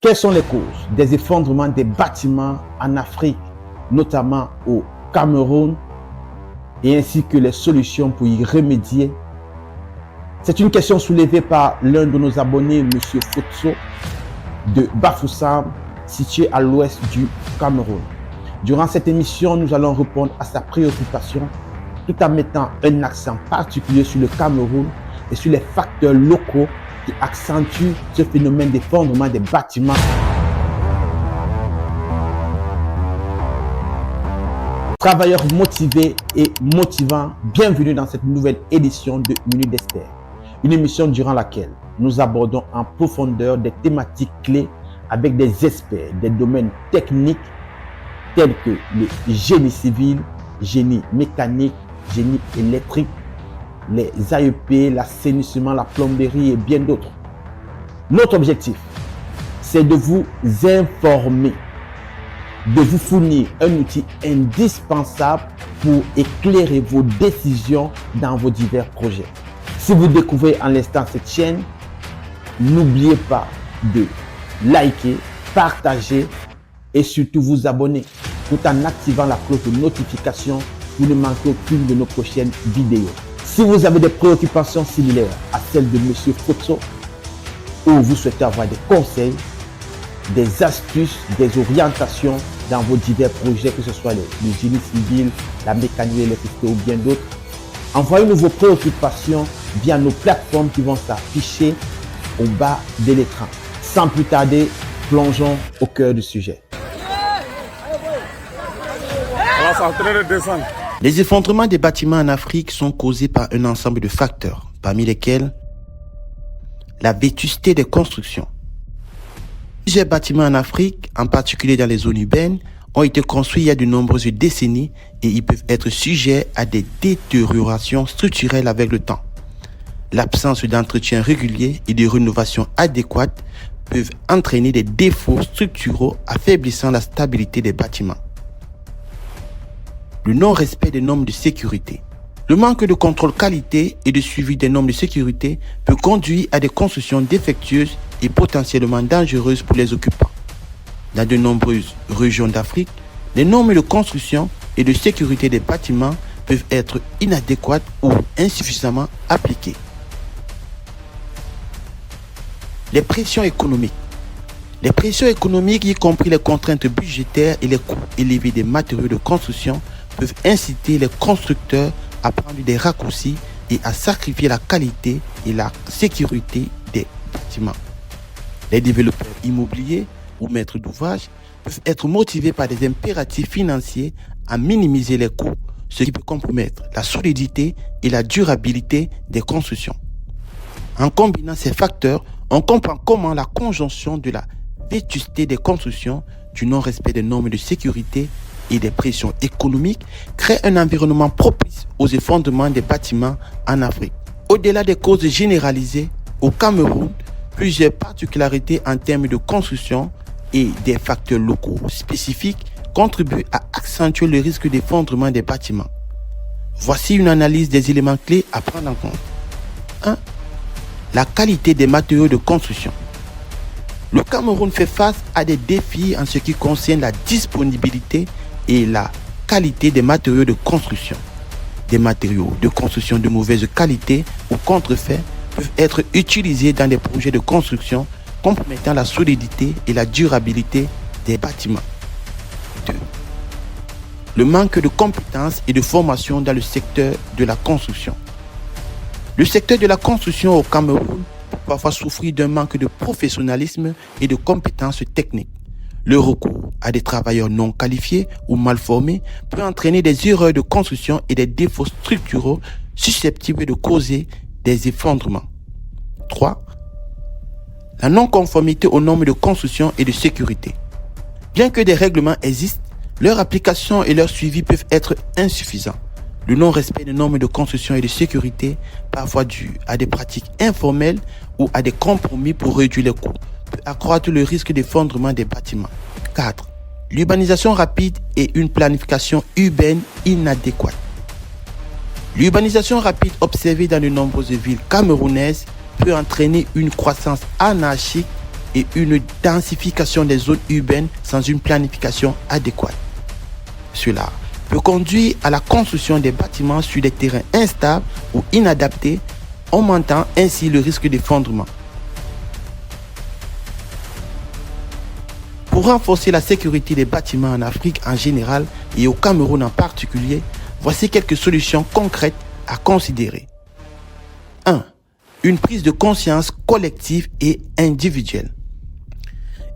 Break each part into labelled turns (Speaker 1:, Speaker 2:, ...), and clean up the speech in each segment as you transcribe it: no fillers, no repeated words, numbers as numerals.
Speaker 1: Quelles sont les causes des effondrements des bâtiments en Afrique, notamment au Cameroun, et ainsi que les solutions pour y remédier? C'est une question soulevée par l'un de nos abonnés, M. Fotso, de Bafoussam, situé à l'ouest du Cameroun. Durant cette émission, nous allons répondre à sa préoccupation tout en mettant un accent particulier sur le Cameroun et sur les facteurs locaux qui accentuent ce phénomène d'effondrement des bâtiments. Travailleurs motivés et motivants, bienvenue dans cette nouvelle édition de Minute d'Esther. Une émission durant laquelle nous abordons en profondeur des thématiques clés avec des experts des domaines techniques tels que le génie civil, génie mécanique, génie électrique, les AEP, l'assainissement, la plomberie et bien d'autres. Notre objectif, c'est de vous informer, de vous fournir un outil indispensable pour éclairer vos décisions dans vos divers projets. Si vous découvrez en l'instant cette chaîne, n'oubliez pas de liker, partager et surtout vous abonner tout en activant la cloche de notification pour ne manquer aucune de nos prochaines vidéos. Si vous avez des préoccupations similaires à celles de M. Fotso ou vous souhaitez avoir des conseils, des astuces, des orientations dans vos divers projets, que ce soit le génie civil, la mécanique, l'électricité ou bien d'autres, envoyez-nous vos préoccupations via nos plateformes qui vont s'afficher au bas de l'écran. Sans plus tarder, plongeons au cœur du sujet.
Speaker 2: Les effondrements des bâtiments en Afrique sont causés par un ensemble de facteurs, parmi lesquels la vétusté des constructions. Plusieurs bâtiments en Afrique, en particulier dans les zones urbaines, ont été construits il y a de nombreuses décennies et ils peuvent être sujets à des détériorations structurelles avec le temps. L'absence d'entretien régulier et de rénovation adéquate peuvent entraîner des défauts structuraux affaiblissant la stabilité des bâtiments. Le non-respect des normes de sécurité. Le manque de contrôle qualité et de suivi des normes de sécurité peut conduire à des constructions défectueuses et potentiellement dangereuses pour les occupants. Dans de nombreuses régions d'Afrique, les normes de construction et de sécurité des bâtiments peuvent être inadéquates ou insuffisamment appliquées. Les pressions économiques. Les pressions économiques, y compris les contraintes budgétaires et les coûts élevés des matériaux de construction, peuvent inciter les constructeurs à prendre des raccourcis et à sacrifier la qualité et la sécurité des bâtiments. Les développeurs immobiliers ou maîtres d'ouvrage peuvent être motivés par des impératifs financiers à minimiser les coûts, ce qui peut compromettre la solidité et la durabilité des constructions. En combinant ces facteurs, on comprend comment la conjonction de la vétusté des constructions, du non-respect des normes de sécurité et des pressions économiques crée un environnement propice aux effondrements des bâtiments en Afrique. Au-delà des causes généralisées, au Cameroun, plusieurs particularités en termes de construction et des facteurs locaux spécifiques contribuent à accentuer le risque d'effondrement des bâtiments. Voici une analyse des éléments clés à prendre en compte. 1. La qualité des matériaux de construction. Le Cameroun fait face à des défis en ce qui concerne la disponibilité et la qualité des matériaux de construction. Des matériaux de construction de mauvaise qualité ou contrefaits peuvent être utilisés dans des projets de construction compromettant la solidité et la durabilité des bâtiments. 2. Le manque de compétences et de formation dans le secteur de la construction. Le secteur de la construction au Cameroun peut parfois souffrir d'un manque de professionnalisme et de compétences techniques. Le recours à des travailleurs non qualifiés ou mal formés peut entraîner des erreurs de construction et des défauts structuraux susceptibles de causer des effondrements. 3. La non-conformité aux normes de construction et de sécurité. Bien que des règlements existent, leur application et leur suivi peuvent être insuffisants. Le non-respect des normes de construction et de sécurité, parfois dû à des pratiques informelles ou à des compromis pour réduire les coûts, peut accroître le risque d'effondrement des bâtiments. 4. L'urbanisation rapide et une planification urbaine inadéquate. L'urbanisation rapide observée dans de nombreuses villes camerounaises peut entraîner une croissance anarchique et une densification des zones urbaines sans une planification adéquate. Cela peut conduire à la construction des bâtiments sur des terrains instables ou inadaptés, augmentant ainsi le risque d'effondrement. Pour renforcer la sécurité des bâtiments en Afrique en général et au Cameroun en particulier, voici quelques solutions concrètes à considérer. 1. Une prise de conscience collective et individuelle.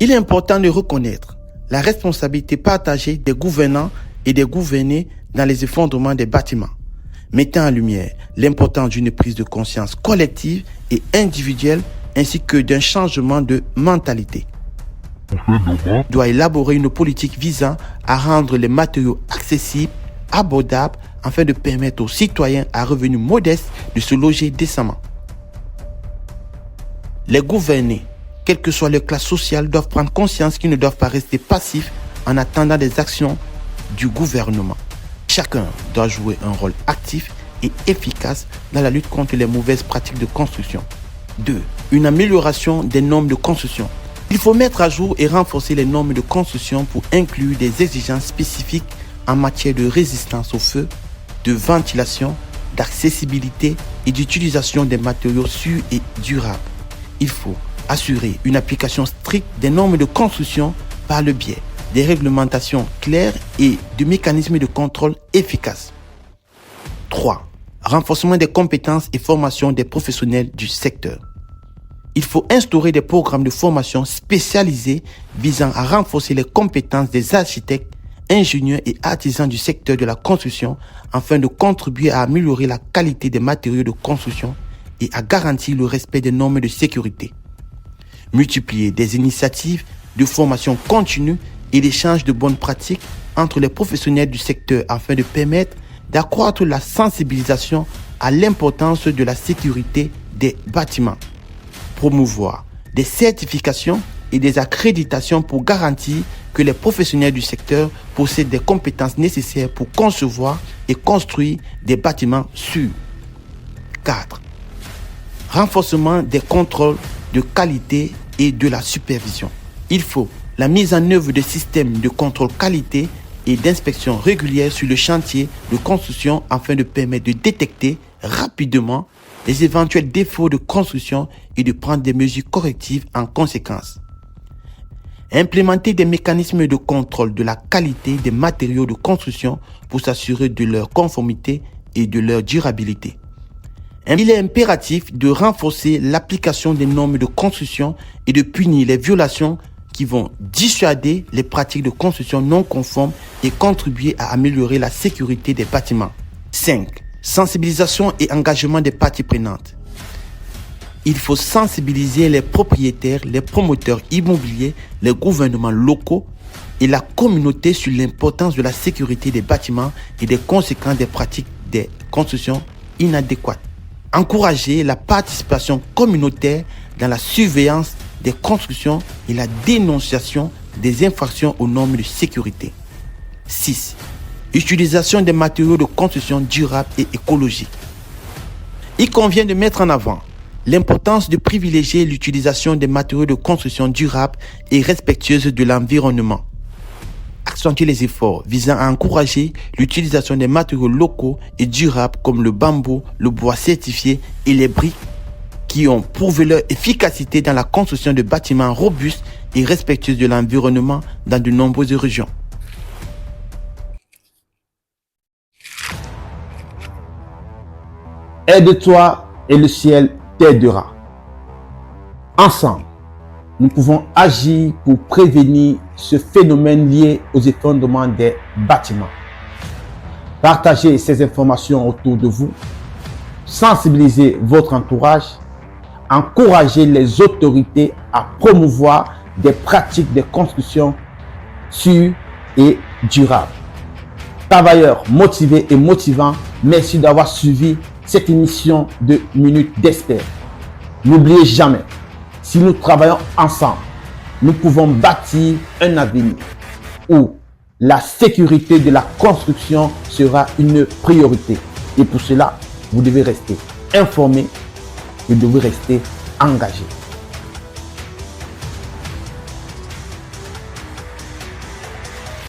Speaker 2: Il est important de reconnaître la responsabilité partagée des gouvernants et des gouvernés dans les effondrements des bâtiments, mettant en lumière l'importance d'une prise de conscience collective et individuelle ainsi que d'un changement de mentalité. Doit élaborer une politique visant à rendre les matériaux accessibles, abordables, afin de permettre aux citoyens à revenus modestes de se loger décemment. Les gouvernés, quelle que soit leur classe sociale, doivent prendre conscience qu'ils ne doivent pas rester passifs en attendant des actions du gouvernement. Chacun doit jouer un rôle actif et efficace dans la lutte contre les mauvaises pratiques de construction. 2. Une amélioration des normes de construction. Il faut mettre à jour et renforcer les normes de construction pour inclure des exigences spécifiques en matière de résistance au feu, de ventilation, d'accessibilité et d'utilisation des matériaux sûrs et durables. Il faut assurer une application stricte des normes de construction par le biais des réglementations claires et de mécanismes de contrôle efficaces. 3. Renforcement des compétences et formation des professionnels du secteur. Il faut instaurer des programmes de formation spécialisés visant à renforcer les compétences des architectes, ingénieurs et artisans du secteur de la construction afin de contribuer à améliorer la qualité des matériaux de construction et à garantir le respect des normes de sécurité. Multiplier des initiatives de formation continue et d'échange de bonnes pratiques entre les professionnels du secteur afin de permettre d'accroître la sensibilisation à l'importance de la sécurité des bâtiments. Promouvoir des certifications et des accréditations pour garantir que les professionnels du secteur possèdent des compétences nécessaires pour concevoir et construire des bâtiments sûrs. 4. Renforcement des contrôles de qualité et de la supervision. Il faut la mise en œuvre de systèmes de contrôle qualité et d'inspection régulière sur le chantier de construction afin de permettre de détecter rapidement les éventuels défauts de construction et de prendre des mesures correctives en conséquence. Implémenter des mécanismes de contrôle de la qualité des matériaux de construction pour s'assurer de leur conformité et de leur durabilité. Il est impératif de renforcer l'application des normes de construction et de punir les violations qui vont dissuader les pratiques de construction non conformes et contribuer à améliorer la sécurité des bâtiments. 5. Sensibilisation et engagement des parties prenantes. Il faut sensibiliser les propriétaires, les promoteurs immobiliers, les gouvernements locaux et la communauté sur l'importance de la sécurité des bâtiments et des conséquences des pratiques des constructions inadéquates. Encourager la participation communautaire dans la surveillance des constructions et la dénonciation des infractions aux normes de sécurité. 6. Utilisation des matériaux de construction durables et écologiques. Il convient de mettre en avant l'importance de privilégier l'utilisation des matériaux de construction durables et respectueuses de l'environnement. Accentuer les efforts visant à encourager l'utilisation des matériaux locaux et durables comme le bambou, le bois certifié et les briques qui ont prouvé leur efficacité dans la construction de bâtiments robustes et respectueux de l'environnement dans de nombreuses régions.
Speaker 1: Aide-toi et le ciel t'aidera. Ensemble, nous pouvons agir pour prévenir ce phénomène lié aux effondrements des bâtiments. Partagez ces informations autour de vous, sensibilisez votre entourage, encouragez les autorités à promouvoir des pratiques de construction sûres et durables. Travailleurs motivés et motivants, merci d'avoir suivi cette émission de Minutes d'Experts. N'oubliez jamais, si nous travaillons ensemble, nous pouvons bâtir un avenir où la sécurité de la construction sera une priorité. Et pour cela, vous devez rester informé, vous devez rester engagé.